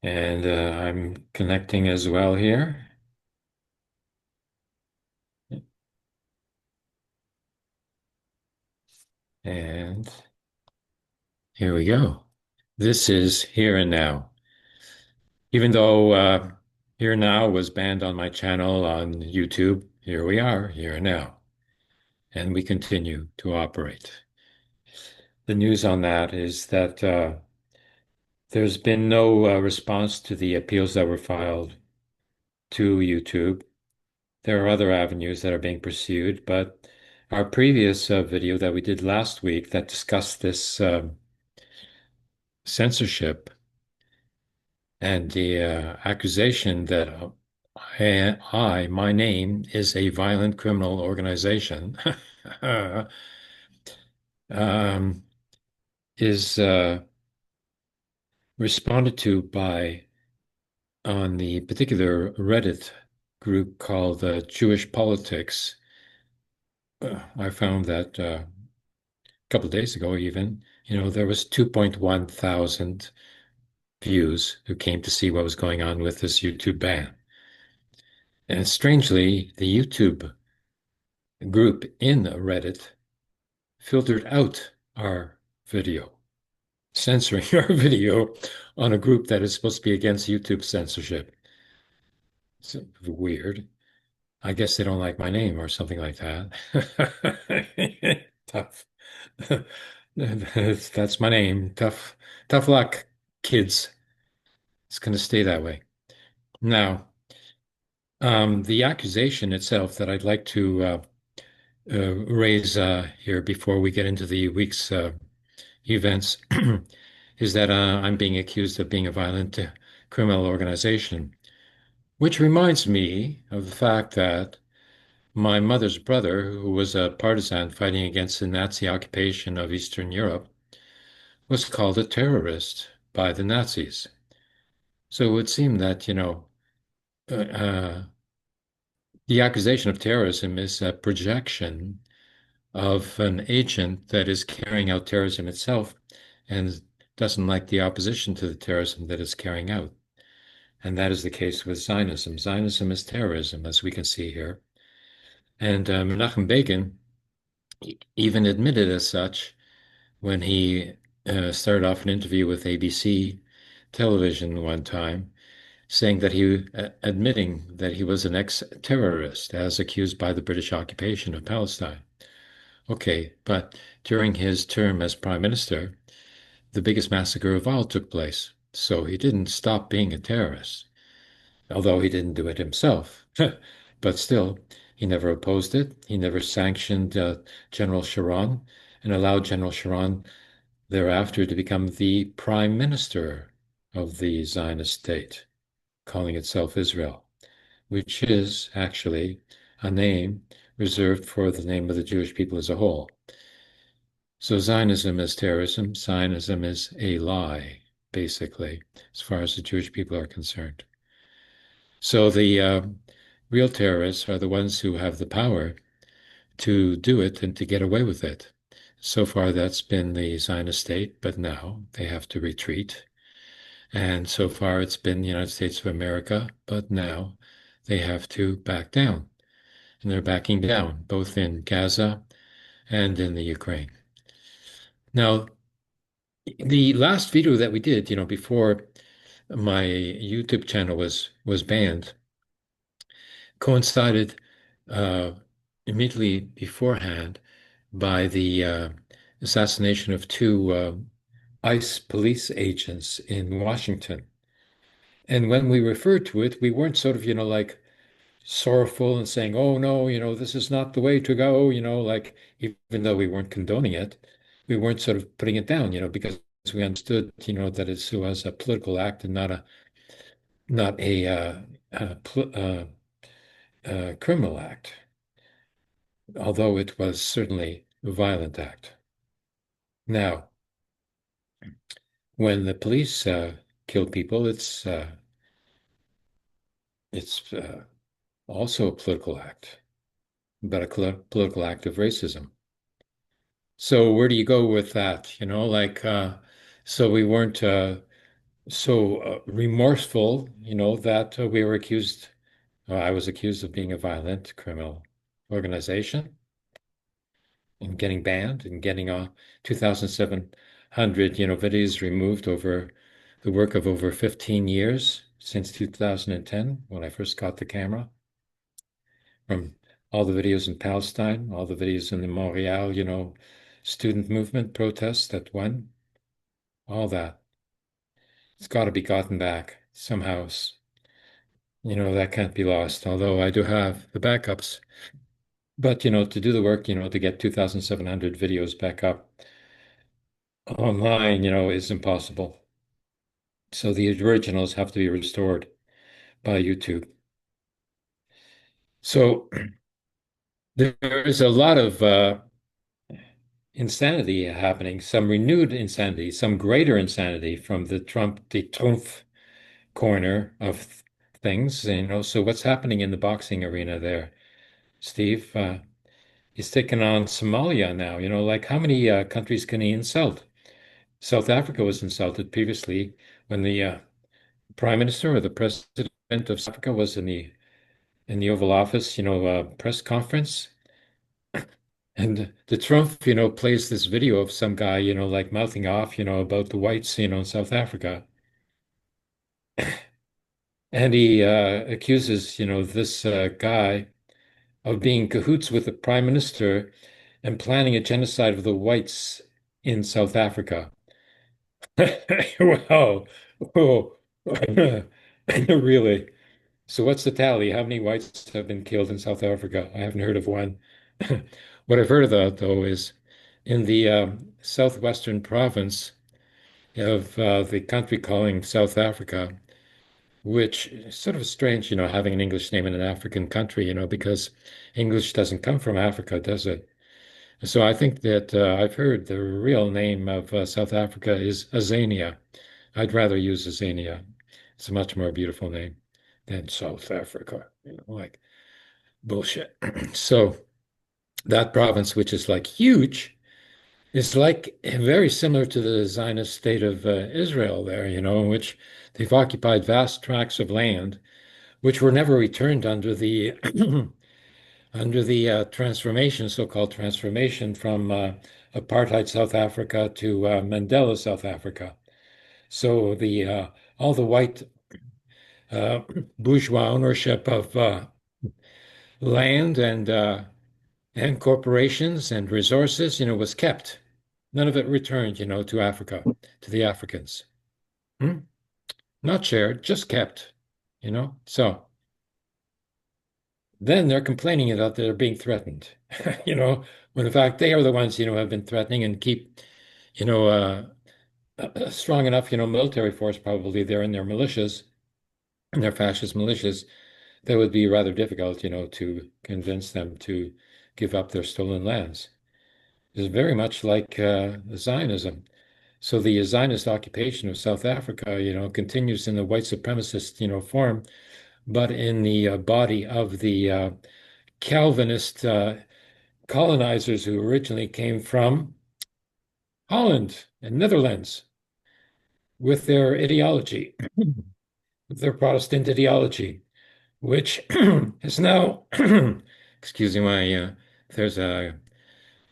And I'm connecting as well here. And here we go. This is Here and Now. Even though Here Now was banned on my channel on YouTube, here we are, Here and Now. And we continue to operate. The news on that is that there's been no response to the appeals that were filed to YouTube. There are other avenues that are being pursued, but our previous video that we did last week that discussed this censorship and the accusation that my name is a violent criminal organization, um, is responded to by on the particular Reddit group called Jewish Politics. I found that a couple of days ago, even, there was 2.1 thousand views who came to see what was going on with this YouTube ban. And strangely, the YouTube group in Reddit filtered out our video, censoring our video on a group that is supposed to be against YouTube censorship. It's weird. I guess they don't like my name or something like that. Tough. That's my name. Tough luck, kids. It's going to stay that way. Now, the accusation itself that I'd like to raise here before we get into the week's events is that I'm being accused of being a violent criminal organization, which reminds me of the fact that my mother's brother, who was a partisan fighting against the Nazi occupation of Eastern Europe, was called a terrorist by the Nazis. So it would seem that, the accusation of terrorism is a projection of an agent that is carrying out terrorism itself and doesn't like the opposition to the terrorism that it's carrying out. And that is the case with Zionism. Zionism is terrorism, as we can see here. And Menachem Begin even admitted as such when he started off an interview with ABC television one time, saying that admitting that he was an ex-terrorist as accused by the British occupation of Palestine. Okay, but during his term as prime minister, the biggest massacre of all took place. So he didn't stop being a terrorist, although he didn't do it himself. But still, he never opposed it. He never sanctioned General Sharon and allowed General Sharon thereafter to become the prime minister of the Zionist state, calling itself Israel, which is actually a name reserved for the name of the Jewish people as a whole. So Zionism is terrorism. Zionism is a lie, basically, as far as the Jewish people are concerned. So the real terrorists are the ones who have the power to do it and to get away with it. So far, that's been the Zionist state, but now they have to retreat. And so far, it's been the United States of America, but now they have to back down. And they're backing down, both in Gaza and in the Ukraine. Now, the last video that we did, before my YouTube channel was banned, coincided uh, immediately beforehand by the assassination of two ICE police agents in Washington. And when we referred to it, we weren't sort of, like sorrowful and saying, oh no, this is not the way to go, like even though we weren't condoning it, we weren't sort of putting it down, because we understood, that it was a political act and not a criminal act, although it was certainly a violent act. Now, when the police kill people, it's also a political act, but a political act of racism. So where do you go with that? So we weren't So remorseful, that we were accused, I was accused of being a violent criminal organization and getting banned and getting 2,700, videos removed over the work of over 15 years since 2010 when I first got the camera from all the videos in Palestine, all the videos in the Montreal, student movement protests that won, all that. It's got to be gotten back somehow. That can't be lost, although I do have the backups. But, to do the work, to get 2,700 videos back up online, is impossible. So the originals have to be restored by YouTube. So there is a lot of insanity happening, some renewed insanity, some greater insanity from the Trump corner of things. So what's happening in the boxing arena there, Steve? He's taken on Somalia now. Like how many countries can he insult? South Africa was insulted previously when the prime minister or the president of South Africa was in the Oval Office, press conference. And the Trump, plays this video of some guy, like mouthing off, about the whites, in South Africa. And he accuses, this guy of being cahoots with the prime minister and planning a genocide of the whites in South Africa. Wow. Oh, really? So what's the tally? How many whites have been killed in South Africa? I haven't heard of one. What I've heard of that, though, is in the southwestern province of the country calling South Africa, which is sort of strange, having an English name in an African country, because English doesn't come from Africa, does it? So I think that I've heard the real name of South Africa is Azania. I'd rather use Azania. It's a much more beautiful name than South Africa, like bullshit. So that province, which is like huge, is like very similar to the Zionist state of Israel there, in which they've occupied vast tracts of land, which were never returned under the under the transformation, so-called transformation from apartheid South Africa to Mandela South Africa. So the all the white uh, bourgeois ownership of land and corporations and resources, was kept. None of it returned, to Africa, to the Africans. Hmm? Not shared, just kept, So then they're complaining that they're being threatened, when in fact they are the ones, have been threatening and keep, you know, a strong enough, military force probably there in their militias and their fascist militias that would be rather difficult, to convince them to give up their stolen lands. It's very much like Zionism. So the Zionist occupation of South Africa, continues in the white supremacist, form, but in the body of the Calvinist colonizers who originally came from Holland and Netherlands with their ideology, with their Protestant ideology, which is now, excuse me, there's a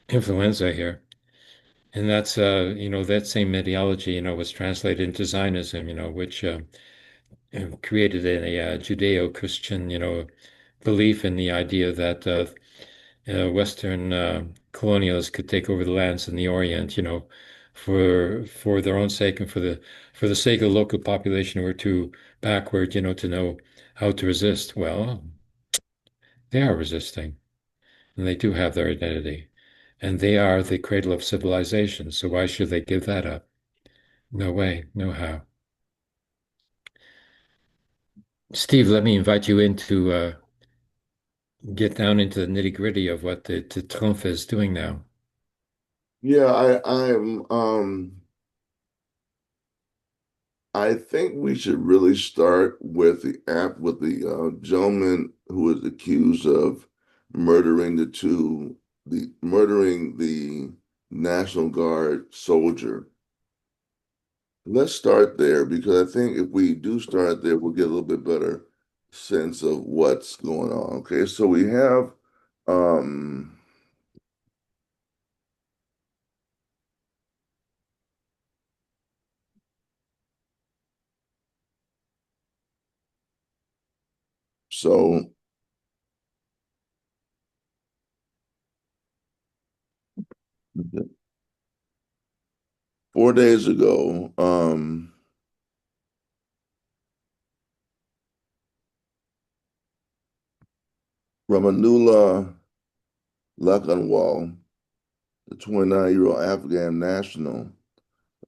influenza here. And that's, that same ideology, was translated into Zionism, which created a Judeo-Christian, belief in the idea that Western colonialists could take over the lands in the Orient, for their own sake and for the sake of the local population who are too backward, to know how to resist. Well, they are resisting, and they do have their identity, and they are the cradle of civilization. So why should they give that up? No way, no how. Steve, let me invite you in to get down into the nitty-gritty of what the Trump is doing now. Yeah, I think we should really start with the gentleman who was accused of murdering the National Guard soldier Let's start there because I think if we do start there, we'll get a little bit better sense of what's going on. Okay, so we have um so 4 days ago, Ramanullah Lakanwal, the 29-year-old Afghan national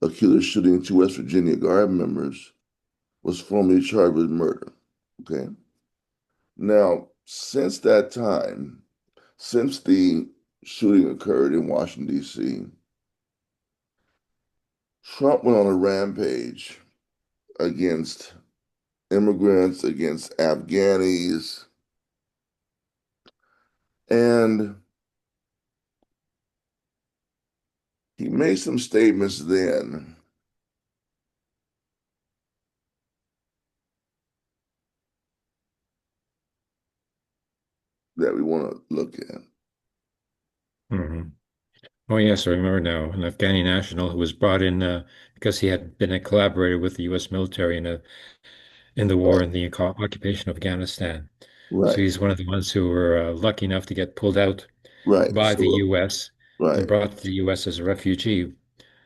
accused of shooting two West Virginia Guard members, was formally charged with murder. Okay. Now, since that time, since the shooting occurred in Washington, D.C., Trump went on a rampage against immigrants, against Afghanis, and he made some statements then that we want to look at. Hmm. Oh, yes, I remember now. An Afghani national who was brought in because he had been a collaborator with the U.S. military in the war Right, and the occupation of Afghanistan. So right, he's one of the ones who were lucky enough to get pulled out right. by the So, U.S. and right. brought to the U.S. as a refugee.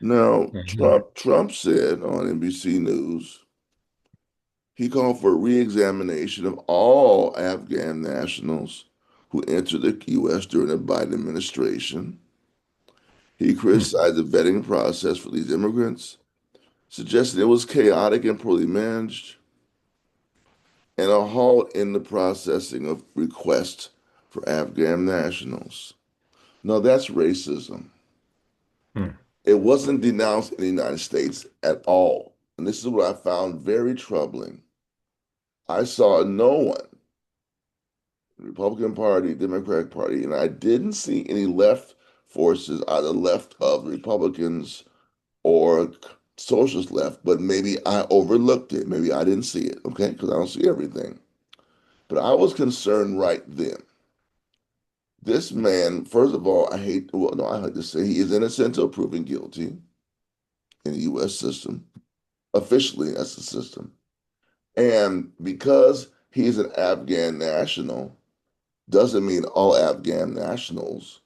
Now, Mhm. Trump said on NBC News, he called for a re-examination of all Afghan nationals who entered the U.S. during the Biden administration. He Hmm. criticized the vetting process for these immigrants, suggesting it was chaotic and poorly managed, and a halt in the processing of requests for Afghan nationals. Now, that's racism. Hmm. It wasn't denounced in the United States at all. And this is what I found very troubling. I saw no one, Republican Party, Democratic Party, and I didn't see any left forces, either left of Republicans or socialist left, but maybe I overlooked it. Maybe I didn't see it, okay? Because I don't see everything. But I was concerned right then. This man, first of all, well, no, I like to say he is innocent until proven guilty in the U.S. system. Officially, that's the system. And because he's an Afghan national, doesn't mean all Afghan nationals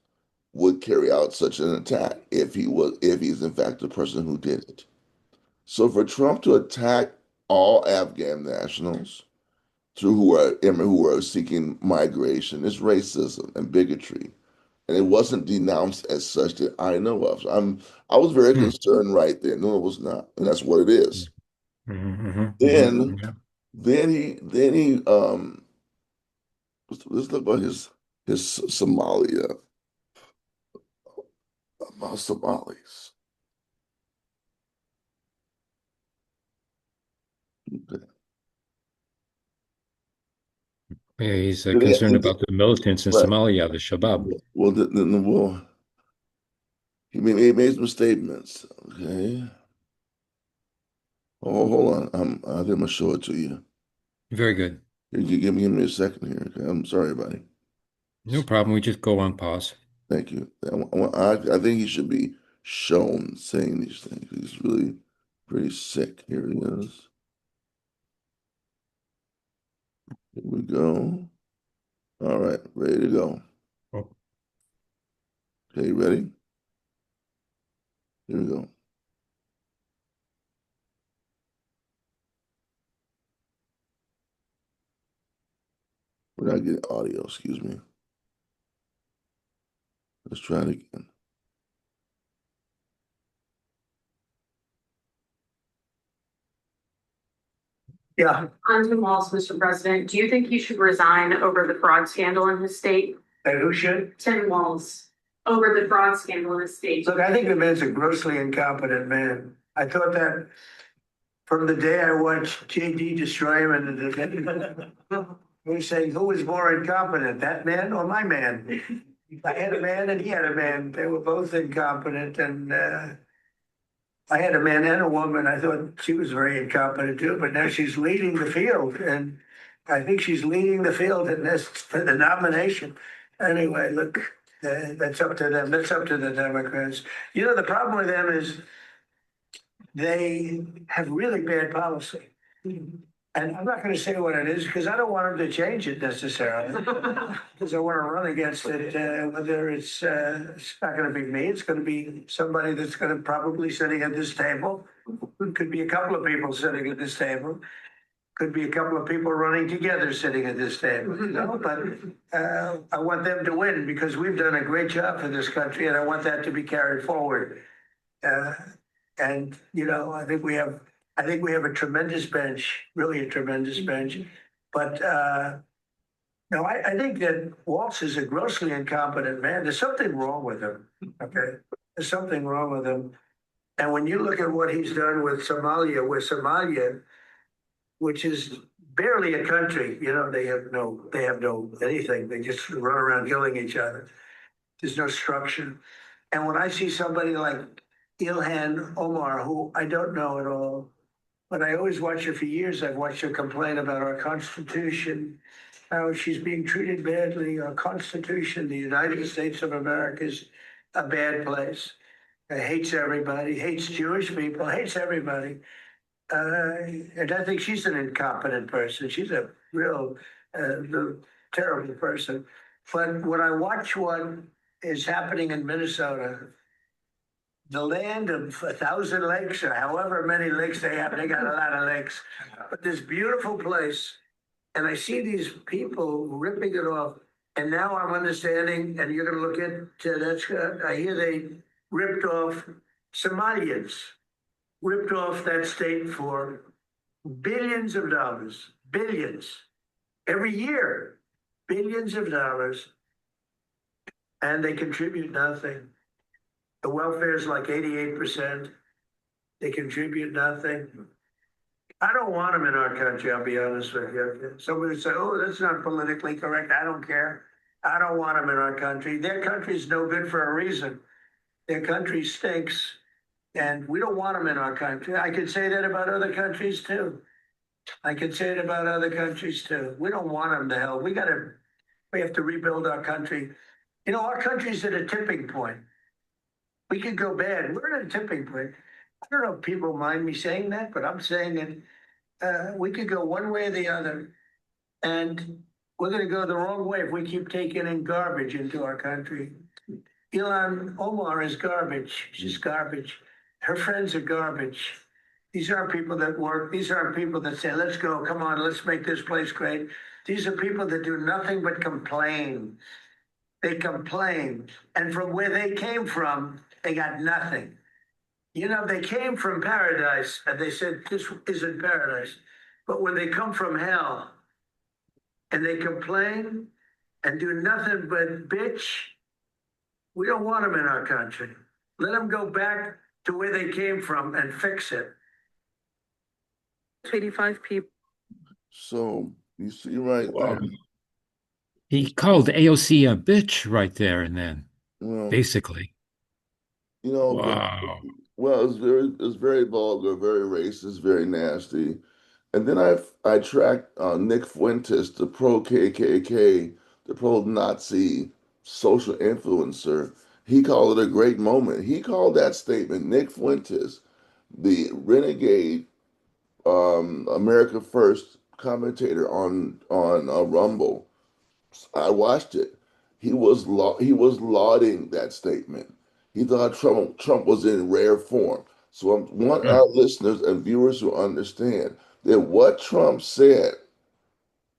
would carry out such an attack if he's in fact the person who did it. So for Trump to attack all Afghan nationals through who are seeking migration is racism and bigotry. And it wasn't denounced as such that I know of. So I was very Hmm. concerned right there. No, it was not. And that's what it is. Mhm, mhm, Then mhm. Yeah. then he let's look about his Somalia about Somalis. Okay. Yeah, he's Did he, concerned about the militants in right. Somalia, the Shabab. Well, well, he made some statements. Okay. Oh, hold on. I think I'm gonna show it to you. Very good. You give me a second here. Okay. I'm sorry, buddy. No problem. We just go on pause. Thank you. I think he should be shown saying these things. He's really pretty sick. Here he is. Here we go. All right, ready to go. Oh, Okay, you ready? Here we go. We're not getting audio, excuse me. Let's try it again. Yeah. On Tim Walz, Mr. President, do you think he should resign over the fraud scandal in his state? And who should? Tim Walz, over the fraud scandal in his state. Look, I think the man's a grossly incompetent man. I thought that from the day I watched JD destroy him and we say, who is more incompetent, that man or my man? I had a man and he had a man. They were both incompetent and I had a man and a woman. I thought she was very incompetent too, but now she's leading the field, and I think she's leading the field in this for the nomination. Anyway, look, that's up to them. That's up to the Democrats. You know, the problem with them is they have really bad policy. And I'm not going to say what it is because I don't want them to change it necessarily. Because I want to run against it. Whether it's not going to be me, it's going to be somebody that's going to probably sitting at this table. It could be a couple of people sitting at this table. Could be a couple of people running together sitting at this table. You know, but I want them to win because we've done a great job for this country, and I want that to be carried forward. Uh, and you know, I think we have a tremendous bench, really a tremendous bench. But no, I think that Waltz is a grossly incompetent man. There's something wrong with him. Okay, there's something wrong with him. And when you look at what he's done with Somalia, which is barely a country, you know, they have no anything. They just run around killing each other. There's no structure. And when I see somebody like Ilhan Omar, who I don't know at all, but I always watch her for years. I've watched her complain about our Constitution, how she's being treated badly. Our Constitution, the United States of America, is a bad place. It hates everybody, hates Jewish people, hates everybody. And I think she's an incompetent person. She's a real terrible person. But when I watch what is happening in Minnesota, the land of 1,000 lakes or however many lakes they have, they got a lot of lakes, but this beautiful place. And I see these people ripping it off. And now I'm understanding, and you're going to look at that. I hear they ripped off Somalians, ripped off that state for billions of dollars, billions every year, billions of dollars. And they contribute nothing. The welfare is like 88%. They contribute nothing. I don't want them in our country, I'll be honest with you. Somebody say, oh, that's not politically correct. I don't care. I don't want them in our country. Their country's no good for a reason. Their country stinks, and we don't want them in our country. I could say that about other countries too. I could say it about other countries too. We don't want them to hell. We have to rebuild our country. You know, our country's at a tipping point. We could go bad. We're at a tipping point. I don't know if people mind me saying that, but I'm saying it. We could go one way or the other, and we're going to go the wrong way if we keep taking in garbage into our country. Ilhan Omar is garbage. She's garbage. Her friends are garbage. These aren't people that work. These aren't people that say, let's go, come on, let's make this place great. These are people that do nothing but complain. They complain. And from where they came from, they got nothing. You know, they came from paradise and they said, this isn't paradise. But when they come from hell and they complain and do nothing but bitch, we don't want them in our country. Let them go back to where they came from and fix it. 85 people. So you're right. Wow. He called AOC a bitch right there and then, Well, basically. you know, wow. well, it's very vulgar, very racist, very nasty. And then I tracked Nick Fuentes, the pro KKK, the pro Nazi social influencer. He called it a great moment. He called that statement, Nick Fuentes, the renegade America First commentator on Rumble. I watched it. He was lauding that statement. He thought Trump was in rare form. So I want our listeners and viewers to understand that what Trump said,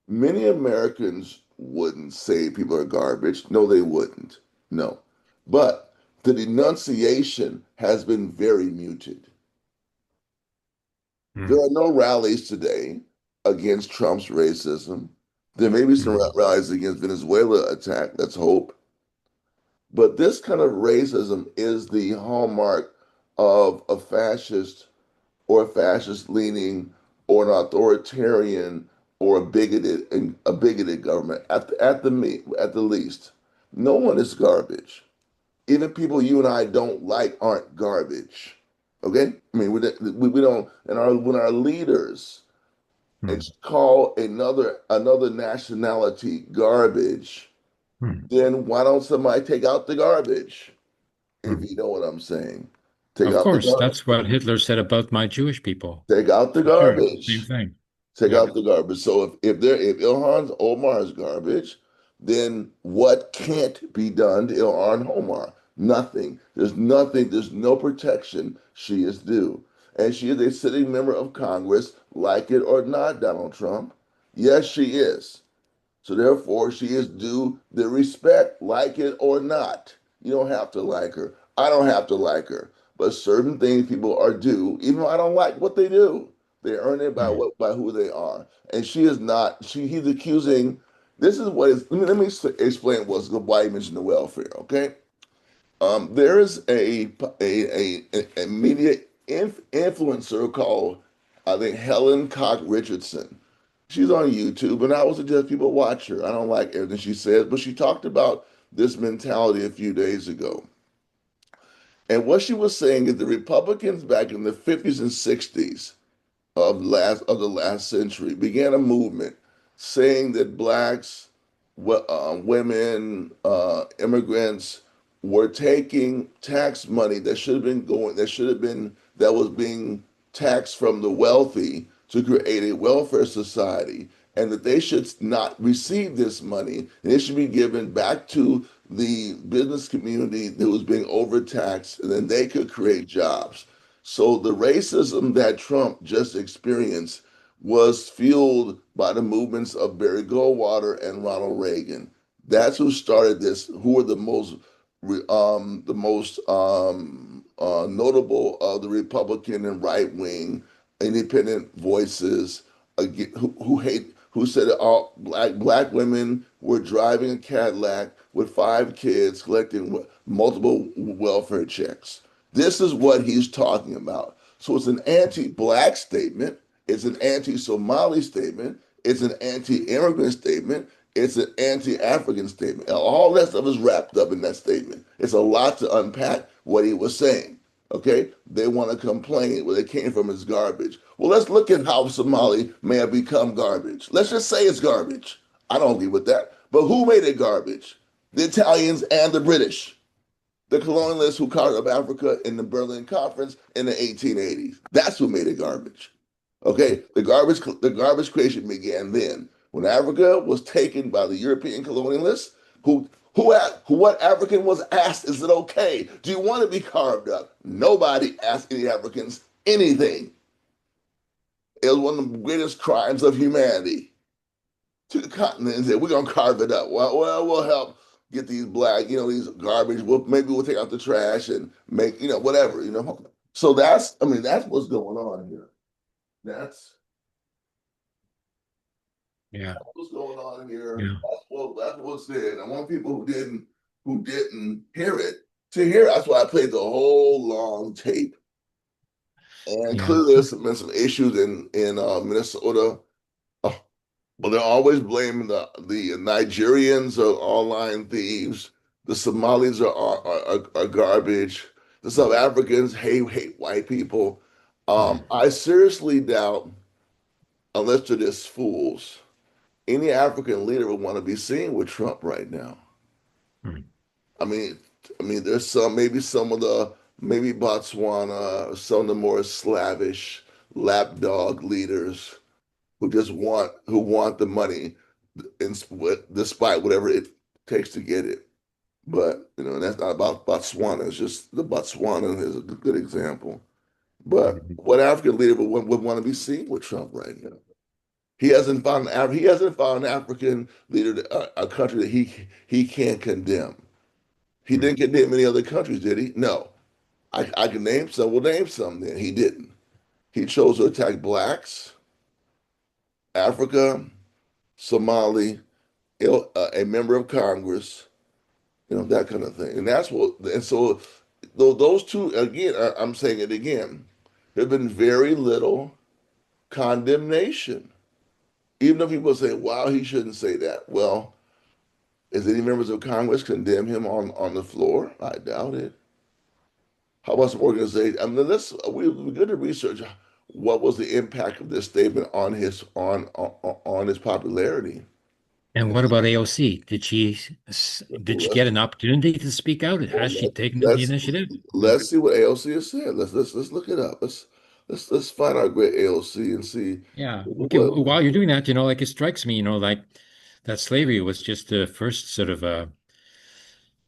many Americans wouldn't say people are garbage. No, they wouldn't. No. But the denunciation has been very muted. There are no rallies today against Trump's racism. There may be some rallies against Venezuela attack. Let's hope. But this kind of racism is the hallmark of a fascist or a fascist leaning or an authoritarian or a bigoted government at the least. No one is garbage. Even people you and I don't like aren't garbage. Okay, I mean we don't, and our when our leaders Hmm. call another nationality garbage, Hmm. then why don't somebody take out the garbage? If Hmm. you know what I'm saying, take Of out the course, garbage. that's what Hitler said about my Jewish people. Take out the For sure, it's the same garbage. thing. Take Yeah. out the garbage. So if Ilhan's Omar is garbage, then what can't be done to Ilhan Omar? Nothing. There's nothing. There's no protection she is due. And she is a sitting member of Congress, like it or not, Donald Trump. Yes, she is. So therefore, she is due the respect, like it or not. You don't have to like her. I don't have to like her. But certain things people are due, even though I don't like what they do. They earn it by Hmm. who they are. And she is not. He's accusing. This is what is. Let me explain why you mentioned the welfare. Okay. There is a media influencer called, I think, Helen Cock Richardson. She's on YouTube, and I would suggest people watch her. I don't like everything she says, but she talked about this mentality a few days ago. And what she was saying is the Republicans back in the 50s and 60s of the last century began a movement saying that blacks, women, immigrants were taking tax money that was being taxed from the wealthy to create a welfare society, and that they should not receive this money, and it should be given back to the business community that was being overtaxed, and then they could create jobs. So the racism that Trump just experienced was fueled by the movements of Barry Goldwater and Ronald Reagan. That's who started this. Who were the most notable of the Republican and right wing independent voices who said that all black women were driving a Cadillac with 5 kids collecting multiple welfare checks. This is what he's talking about. So it's an anti-black statement, it's an anti-Somali statement, it's an anti-immigrant statement, it's an anti-African statement. And all that stuff is wrapped up in that statement. It's a lot to unpack what he was saying. Okay, they want to complain where they came from is garbage. Well, let's look at how Somali may have become garbage. Let's just say it's garbage. I don't agree with that. But who made it garbage? The Italians and the British, the colonialists who carved up Africa in the Berlin Conference in the 1880s. That's who made it garbage. Okay, the garbage creation began then when Africa was taken by the European colonialists what African was asked, is it okay? Do you want to be carved up? Nobody asked any Africans anything. It was one of the greatest crimes of humanity to the continent and said, we're going to carve it up. Well, we'll help get these these garbage. Maybe we'll take out the trash and make, whatever. So that's what's going on here. That's Yeah. what's going on here. Yeah. That's what's said. I want people who didn't hear it to hear it. That's why I played the whole long tape. And Yeah. clearly there's been some issues in Minnesota. Oh, but they're always blaming the Nigerians are online thieves. The Somalis are garbage. The South Africans hate white people. Hmm. I seriously doubt, unless they're just fools, any African leader would want to be seen with Trump right now. Hmm. I mean, there's maybe Botswana, some of the more slavish lapdog leaders who want the money, despite whatever it takes to get it. But and that's not about Botswana. It's just the Botswana is a good example. But Hmm. what African leader would want to be seen with Trump right now? He hasn't found an African leader, a country that he can't condemn. He Hmm. didn't condemn any other countries, did he? No. I can name some. We'll name some then. He didn't. He chose to attack blacks, Africa, Somali, a member of Congress, that kind of thing. And so those two, again, I'm saying it again, there have been very little condemnation. Even though people say, wow, he shouldn't say that. Well, is any members of Congress condemn him on the floor? I doubt it. How about some organization? I mean, we're going to research what was the impact of this statement on his popularity. And what about AOC? Did she get Let's an opportunity to speak out? well, Has she taken the let's initiative? let's see what AOC has said. Let's look it up. Let's find out great AOC and see Yeah. Okay. what. While you're doing that, like it strikes me, like that slavery was just the first sort of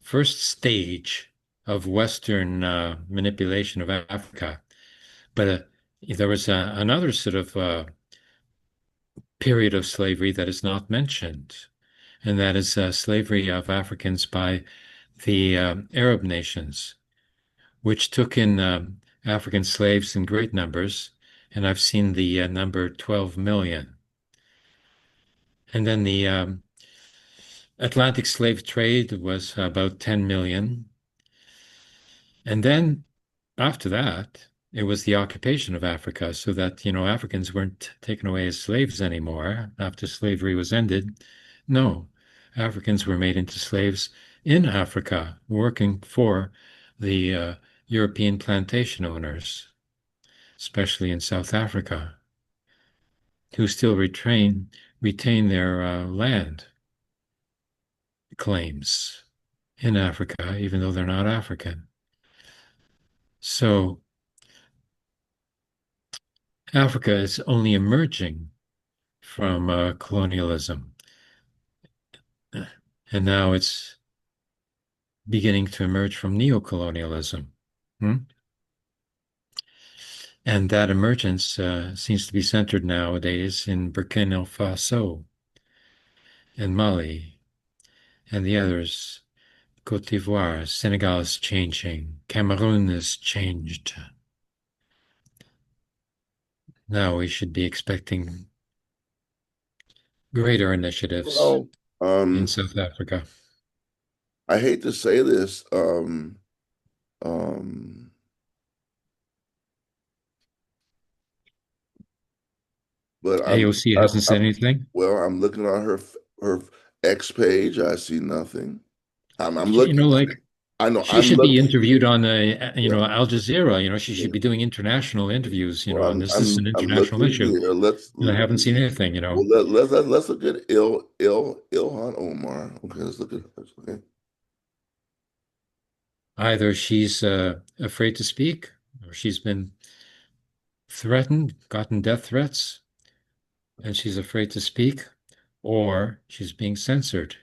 first stage of Western manipulation of Africa. But there was another sort of period of slavery that is not mentioned, and that is slavery of Africans by the Arab nations, which took in African slaves in great numbers. And I've seen the number 12 million. And then the Atlantic slave trade was about 10 million. And then after that, it was the occupation of Africa, so that, Africans weren't taken away as slaves anymore after slavery was ended. No, Africans were made into slaves in Africa, working for the European plantation owners, especially in South Africa, who still retain their land claims in Africa, even though they're not African. So Africa is only emerging from colonialism, and now it's beginning to emerge from neocolonialism. Hmm? And that emergence seems to be centered nowadays in Burkina Faso and Mali and the others. Cote d'Ivoire, Senegal is changing, Cameroon has changed. Now we should be expecting greater initiatives Well, in um, South Africa. I hate to say this, um, but AOC hasn't said anything. I'm looking on her X page. I see nothing. I'm She, looking. like I know she I'm should be looking. interviewed on Yeah, Al Jazeera. She yeah. should be doing international interviews, Well, and this is an I'm international looking issue. here. And I haven't seen anything, Well, let's look at Ilhan Omar. Okay, let's look at this. Okay. Either she's afraid to speak, or she's been threatened, gotten death threats, and she's afraid to speak, or she's being censored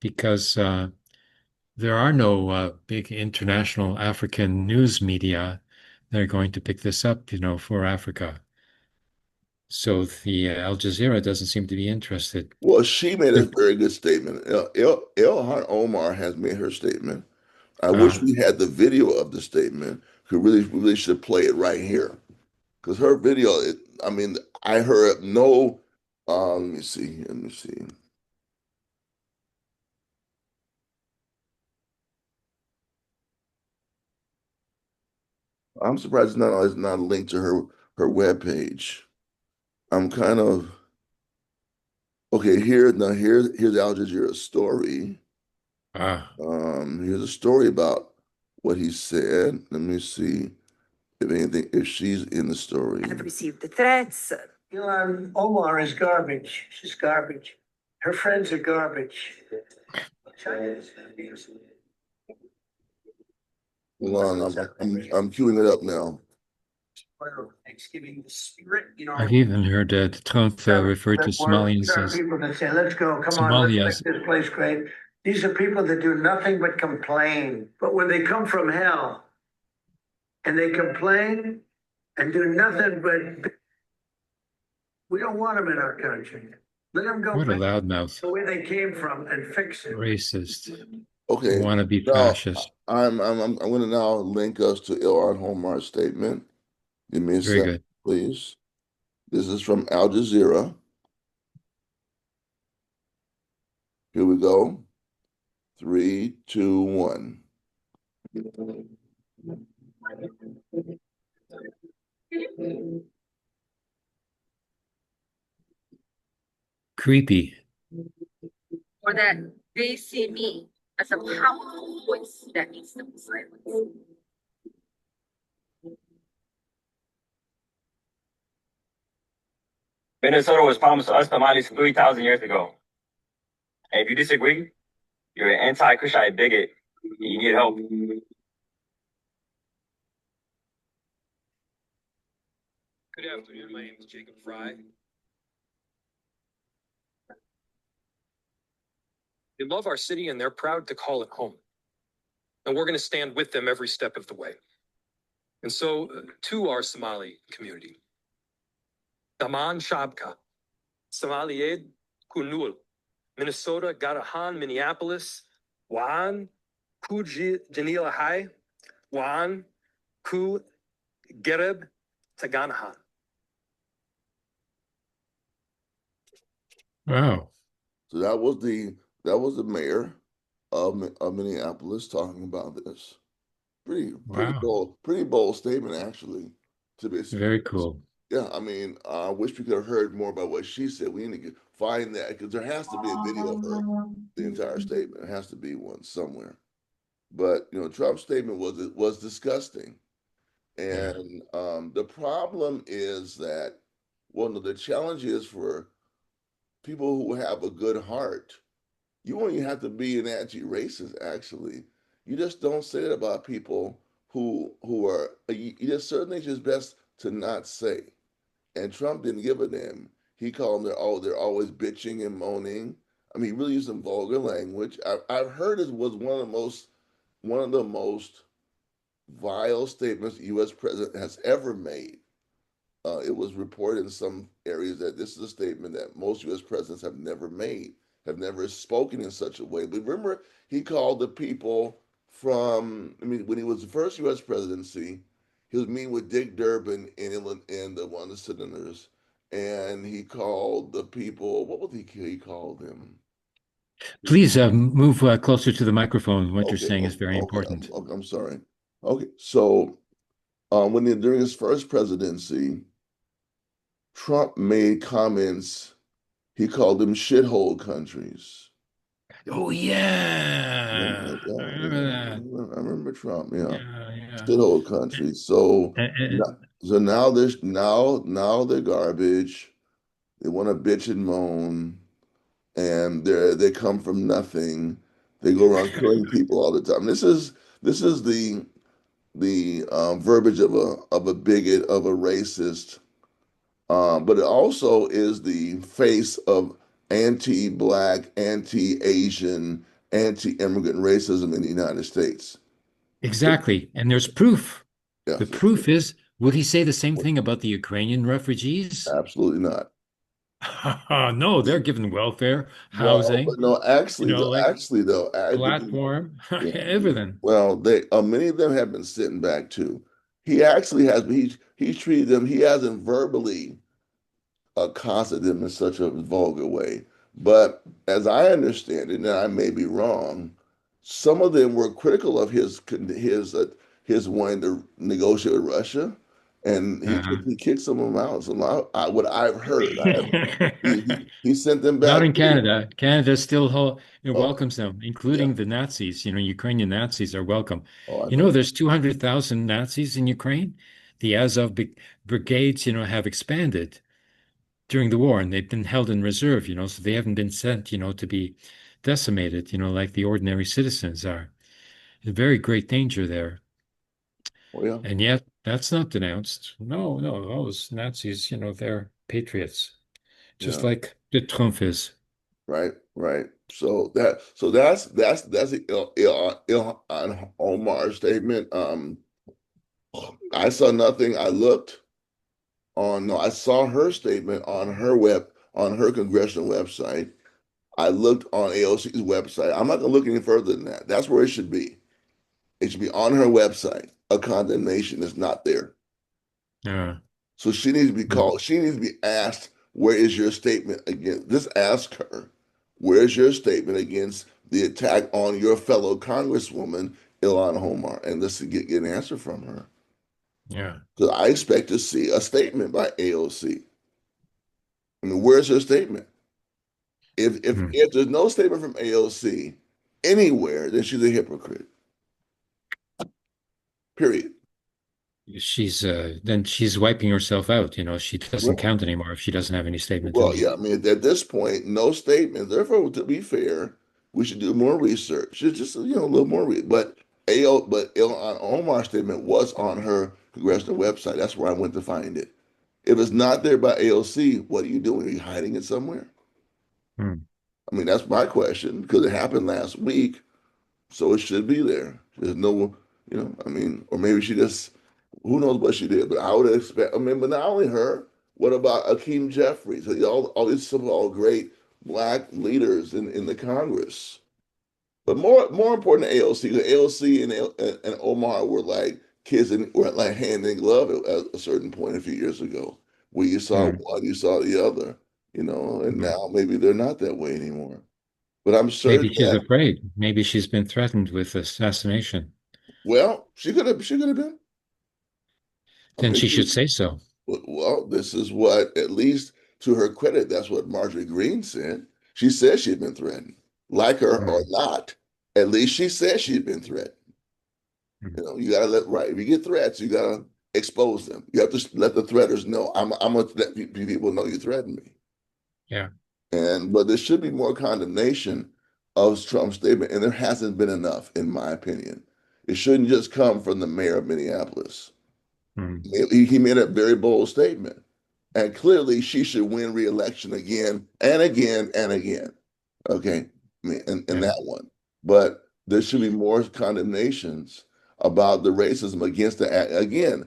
because there are no big international African news media that are going to pick this up, for Africa. So the Al Jazeera doesn't seem to be interested. Well, she made a They're- very good statement. Ilhan Omar has made her statement. I wish Uh, we had the video of the statement. We really should play it right here because her video. I mean, I heard no. Let me see. Let me see. I'm surprised it's not linked to her webpage. I'm kind of okay. Here's Al Jazeera's story. uh, Here's a story about what he said. Let me see if she's in the story. Have received the threats. Elon Omar is garbage. She's garbage. Her friends are garbage. Hold on, I'm queuing it up now. Thanksgiving, the spirit, I've even heard Trump refer to Somalians there are as people that say, let's go, come on, let's Somalias. make this place great. These are people that do nothing but complain. But when they come from hell and they complain and do nothing but, we don't want them in our country. Let them go What a back loudmouth, to where they came from and fix it. racist, Okay, wannabe now fascist. I'm going to now link us to Ilhan Omar's statement. Give me a Very second, good. please. This is from Al Jazeera. Here we go. Three, two, one. Creepy. Or that they see me as a powerful voice that needs to be silenced. Minnesota was promised to us Somalis 3,000 years ago. And if you disagree, you're an anti-Kushite bigot and you need help. Good afternoon. My name is Jacob Fry. They love our city and they're proud to call it home. And we're going to stand with them every step of the way. And so, to our Somali community, Daman Shabka, Somaliyed Kunul, Minnesota, Garahan, Minneapolis, Waan, Ku Janila Hai, Waan, Ku Gereb, Taganahan. Wow. So that was the mayor of Minneapolis talking about this. Wow. Pretty bold statement actually. To be Very cool. Yeah, I mean, I wish we could have heard more about what she said. We need to find that because there has to be a video of her, the entire statement. There has to be one somewhere. But Trump's statement was disgusting, Yeah. and the problem is that one of the challenges for people who have a good heart, you don't even have to be an anti-racist. Actually, you just don't say it about people who are. You just certain things is best to not say. And Trump didn't give a damn. He called them, they're always bitching and moaning. I mean, he really used some vulgar language. I've heard it was one of the most vile statements the U.S. president has ever made. It was reported in some areas that this is a statement that most U.S. presidents have never made, have never spoken in such a way. But remember, he called the people when he was the first U.S. presidency, he was meeting with Dick Durbin in England and one of the senators, and he called the people, what was he called them? Please move closer to the microphone. What you're Okay, saying is very okay, important. I'm sorry. Okay, so during his first presidency, Trump made comments. He called them shithole countries. Oh, Yeah, yeah. I yeah, remember that. yeah. I remember Trump. Yeah, Yeah, yeah. shithole countries. So And, now, so now there's now they're garbage. They want to bitch and moan, and they come from nothing. They go around killing people all the time. This is the verbiage of a bigot, of a racist. But it also is the face of anti-black, anti-Asian, anti-immigrant racism in the United States. exactly. And there's proof. The Yes, proof is, would he say the same thing about the Ukrainian refugees? absolutely not. No, they're given welfare, Well, housing, but no, like actually though, platform, yeah, everything. well, they many of them have been sitting back too. He actually has. He's treated them. He hasn't verbally accosted them in such a vulgar way. But as I understand it, and I may be wrong, some of them were critical of his wanting to negotiate with Russia, and Uh-huh. he kicked some of them out. So what I've heard, he sent them Not back in too. Canada. Canada still Okay, welcomes them, yeah. including the Nazis. Ukrainian Nazis are welcome. Oh, I know. There's 200,000 Nazis in Ukraine. The Azov brigades, have expanded during the war, and they've been held in reserve, so they haven't been sent, to be decimated, like the ordinary citizens are. A very great danger there. Oh, yeah. And yet that's not denounced. No, no, those Nazis, they're patriots, just Yeah. like the Trump is. Right. Right. That's the Ilhan Omar statement. I saw nothing. I looked on. No, I saw her statement on her congressional website. I looked on AOC's website. I'm not gonna look any further than that. That's where it should be. It should be on her website. A condemnation is not there. Uh, So she needs to be called. She needs to be asked, "Where is your statement against?" Just ask her, "Where's your statement against the attack on your fellow Congresswoman Ilhan Omar?" And let's get an answer from her. yeah. Because I expect to see a statement by AOC. I mean, where's her statement? If Hmm. if there's no statement from AOC anywhere, then she's a hypocrite. period. She's then she's wiping herself out. She doesn't Well, count anymore if she doesn't have any statement to well, make. yeah, I mean, at this point, no statement. Therefore, to be fair, we should do more research. It's just, a little more. But Ilhan Omar's statement was on her congressional website. That's where I went to find it. If it's not there by AOC, what are you doing? Are you hiding it somewhere? Hmm. I mean, that's my question because it happened last week, so it should be there. There's no, I mean, or maybe she just, who knows what she did, but I would expect, I mean, but not only her, what about Akeem Jeffries? All these so-called all great black leaders in the Congress. But more important than AOC, because AOC and Omar were like kids and were like hand in glove at a certain point a few years ago, where you saw Hmm. one, you saw the other, and Hmm. now maybe they're not that way anymore. But I'm Maybe certain she's that, afraid. Maybe she's been threatened with assassination. well, she could have been. I Then mean, she should say so. well, this is what, at least to her credit, that's what Marjorie Greene said. She said she'd been threatened, like her or Hmm. not. At least she said she'd been threatened. Hmm. You gotta let right. If you get threats, you gotta expose them. You have to let the threaters know. I'm gonna let people know you threaten me. Yeah. But there should be more condemnation of Trump's statement, and there hasn't been enough, in my opinion. It shouldn't just come from the mayor of Minneapolis. Hmm. He made a very bold statement. And clearly, she should win re-election again and again and again. Okay, I mean, in Yeah. that one. But there should be more condemnations about the racism against the Afghans.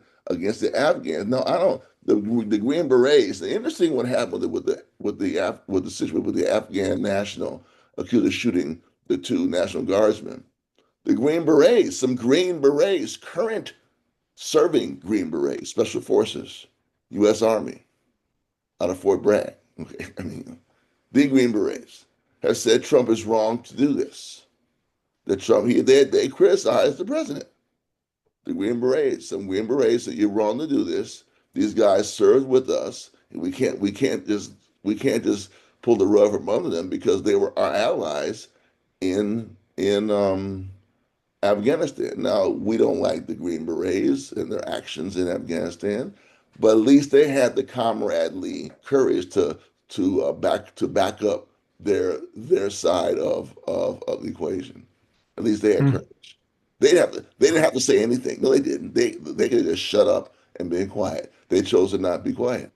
No, I don't. The Green Berets. The interesting what happened with the situation with the Afghan national accused of shooting the two National Guardsmen. The Green Berets, some Green Berets, current serving Green Berets, Special Forces, U.S. Army, out of Fort Bragg. Okay, I mean, the Green Berets have said Trump is wrong to do this. That they criticized the president. The Green Berets, some Green Berets said you're wrong to do this. These guys served with us, and we can't just pull the rug from under them because they were our allies in Afghanistan. Now, we don't like the Green Berets and their actions in Afghanistan, but at least they had the comradely courage to back up their side of the equation. At least they had Hmm. courage. They didn't have to say anything. No, they didn't. They could have just shut up and been quiet. They chose to not be quiet.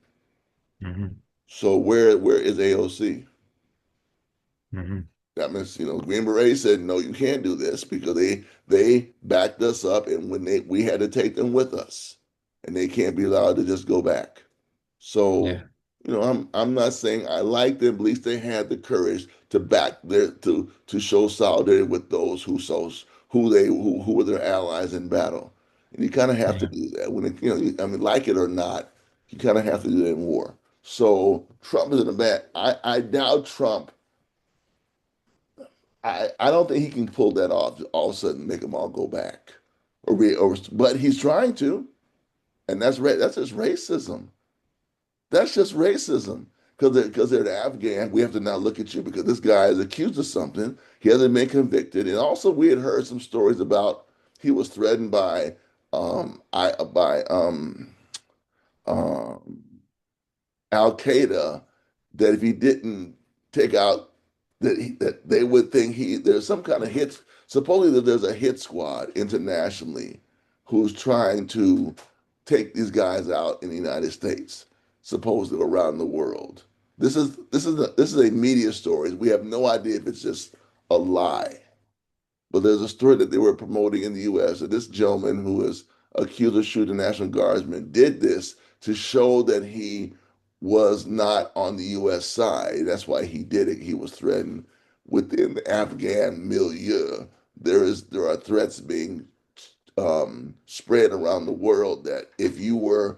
Hmm. So where is AOC? Hmm. That means, Green Beret said, no, you can't do this because they backed us up and when we had to take them with us and they can't be allowed to just go back. So, Yeah. I'm not saying I like them, but at least they had the courage to back to show solidarity with those who were their allies in battle. And you kind of have to Yeah. do that when I mean, like it or not, you kind of have to do that in war. So Trump is in a bad. I doubt Trump. I don't think he can pull that off. All of a sudden, make them all go back, but he's trying to, and that's just racism. That's just racism because they're the Afghan. We have to now look at you because this guy is accused of something. He hasn't been convicted, and also we had heard some stories about he was threatened by I by um Al Qaeda that if he didn't take out that they would think there's some kind of hits. Supposedly that there's a hit squad internationally who's trying to take these guys out in the United States, supposedly around the world. This is a media story. We have no idea if it's just a lie. But there's a story that they were promoting in the U.S. that this gentleman who is accused of shooting National Guardsmen did this to show that he was not on the U.S. side. That's why he did it. He was threatened within the Afghan milieu. There are threats being spread around the world that if you were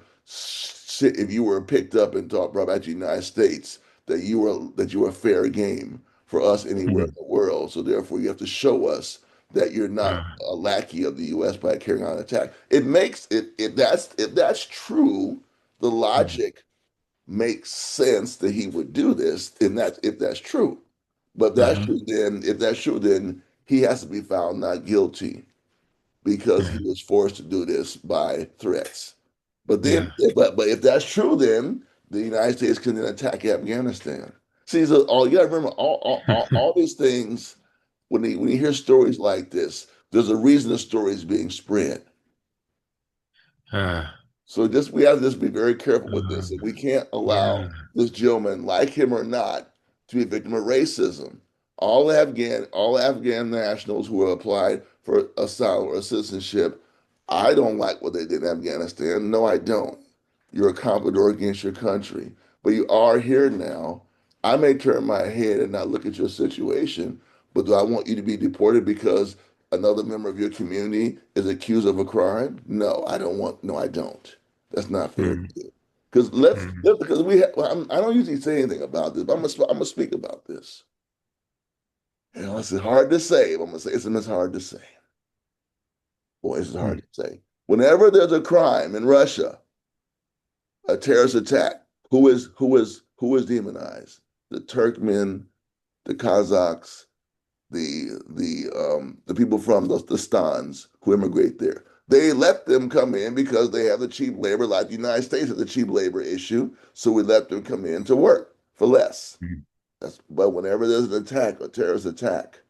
picked up and brought back to the United States, that you were fair game for us anywhere in Hmm. the world. So therefore, you have to show us that you're not Uh, a lackey of the U.S. by carrying out an attack. It makes it if that's true, the hmm. logic makes sense that he would do this, and that if that's true. But Uh-huh. if that's true, then he has to be found not guilty because he Yeah. was forced to do this by threats. But then, Yeah. but if that's true, then the United States can then attack Afghanistan. See, so all you got to remember, all these things. When you hear stories like this, there's a reason the story is being spread. Uh, So just we have to just be very careful with this. And um, we can't allow yeah. this gentleman, like him or not, to be a victim of racism. All Afghan nationals who have applied for asylum or citizenship, I don't like what they did in Afghanistan. No, I don't. You're a comprador against your country, but you are here now. I may turn my head and not look at your situation, but do I want you to be deported because another member of your community is accused of a crime? No, I don't want. No, I don't. That's not fair to Mm, do. Because mm. because well, I don't usually say anything about this, but I'm gonna speak about this. You know, it's hard to say. But I'm gonna say it's hard to say. Boy, it's hard Mm. to say. Whenever there's a crime in Russia, a terrorist attack, who is demonized? The Turkmen, the Kazakhs, the people from the stans who immigrate there. They let them come in because they have the cheap labor, like the United States has a cheap labor issue. So we let them come in to work for less. Mm. But whenever there's an attack, a terrorist attack,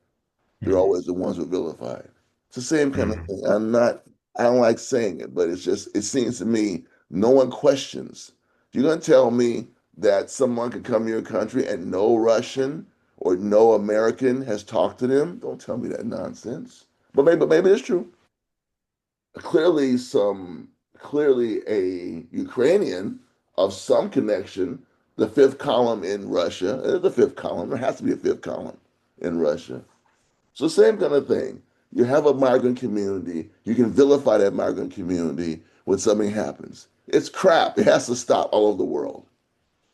they're Mm. always the ones who vilify it. It's the same kind of Mm. thing. I don't like saying it, but it seems to me no one questions. You're going to tell me that someone could come to your country and no Russian or no American has talked to them? Don't tell me that nonsense. But maybe it's true. Clearly, clearly a Ukrainian of some connection, the fifth column in Russia, the fifth column, there has to be a fifth column in Russia. So same kind of thing. You have a migrant community. You can vilify that migrant community when something happens. It's crap. It has to stop all over the world.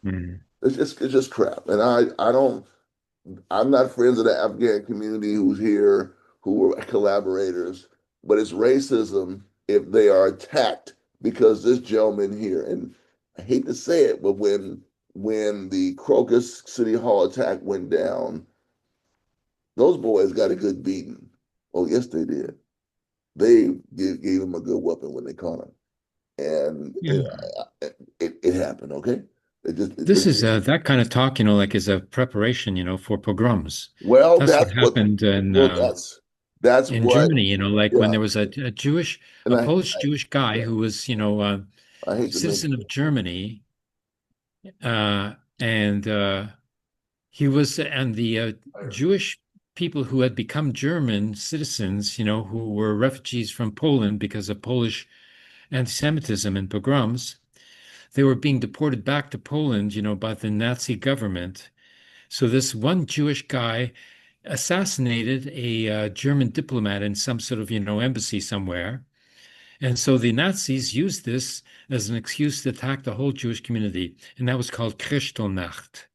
Mm. It's just crap. And I'm not friends of the Afghan community who's here, who are collaborators, but it's racism if they are attacked because this gentleman here, and I hate to say it, but when the Crocus City Hall attack went down, those boys got a good beating. Oh, yes, they did. They gave him a good whooping when they caught him, and Yeah. it happened. Okay, This is that kind of talk, like is a preparation, for pogroms. well, That's what that's what. happened Well, that's in what. Germany, like when Yeah, there was and a Polish Jewish guy yeah, who was, I hate to citizen mention of it. Germany, and he was, and the Jewish people who had become German citizens, who were refugees from Poland because of Polish anti-Semitism and pogroms, they were being deported back to Poland, by the Nazi government. So this one Jewish guy assassinated a German diplomat in some sort of, embassy somewhere. And so the Nazis used this as an excuse to attack the whole Jewish community. And that was called Kristallnacht.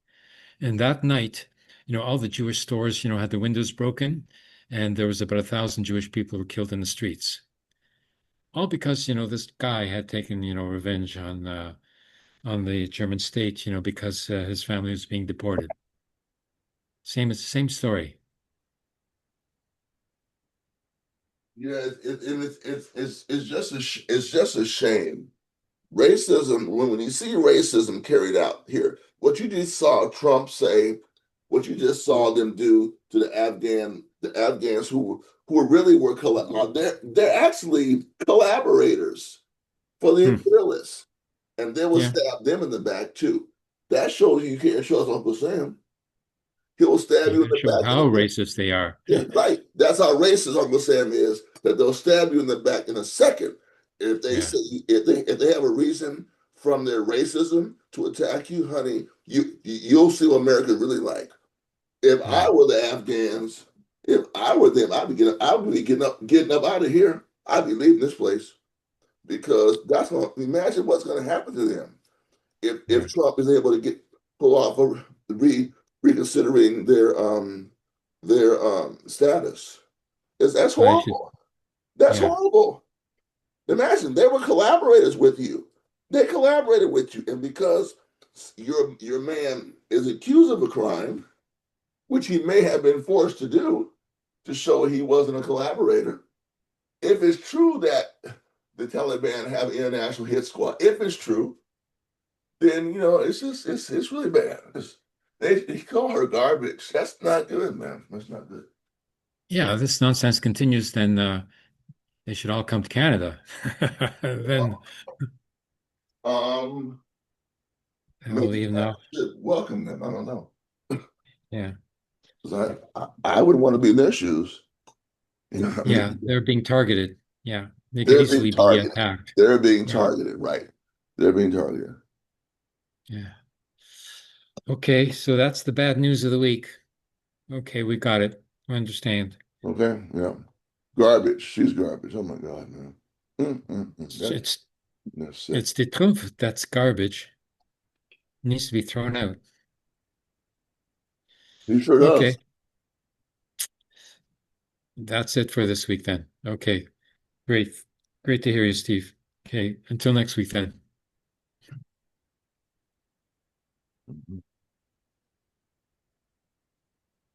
And that night, all the Jewish stores, had the windows broken. And there was about 1,000 Jewish people who were killed in the streets. All because, this guy had taken, revenge on the German state, because his family was being deported. Same story. Yeah, it's just a shame. Racism, when you see racism carried out here, what you just saw Trump say, what you just saw them do to the Afghans who really they're actually collaborators for the Hmm. imperialists, and they will Yeah. stab them in the back too. That shows you can't trust Uncle Sam. He will stab Yeah, you in that the shows back how racist they are. yeah, right. That's how racist Uncle Sam is. That they'll stab you in the back in a second if they Yeah. say if they have a reason from their racism to attack you, honey. You'll see what America really like. If I Yeah. were the Afghans, if I were them, I'd be getting up out of here. I'd be leaving this place because that's going. Imagine what's going to happen to them Yeah. if Trump is able to get pull off a reconsidering their status. That's I should. horrible. That's Yeah. horrible. Imagine they were collaborators with you. They collaborated with you, and because your man is accused of a crime, which he may have been forced to do to show he wasn't a collaborator, if it's true that the Taliban have an international hit squad, if it's true, then it's just it's really bad. They call her garbage. That's not good, man. That's not good. Yeah, this nonsense continues, then they should all come to Canada. Then Um, we'll maybe even I know. should welcome them. I don't know. Yeah. 'Cause I wouldn't want to be in their shoes. You know what I Yeah, mean? they're being targeted. Yeah, they could They're being easily be targeted. attacked. They're being Yeah, targeted, right? They're being targeted. yeah. Okay, so that's the bad news of the week. Okay, we got it. I understand. Okay, yeah. Garbage. She's garbage. Oh my God, man. It's it's, That's sick. it's the Trump that's garbage. Needs to be thrown out. He sure does. Okay, that's it for this week then. Okay, great. Great to hear you, Steve. Okay, until next week then.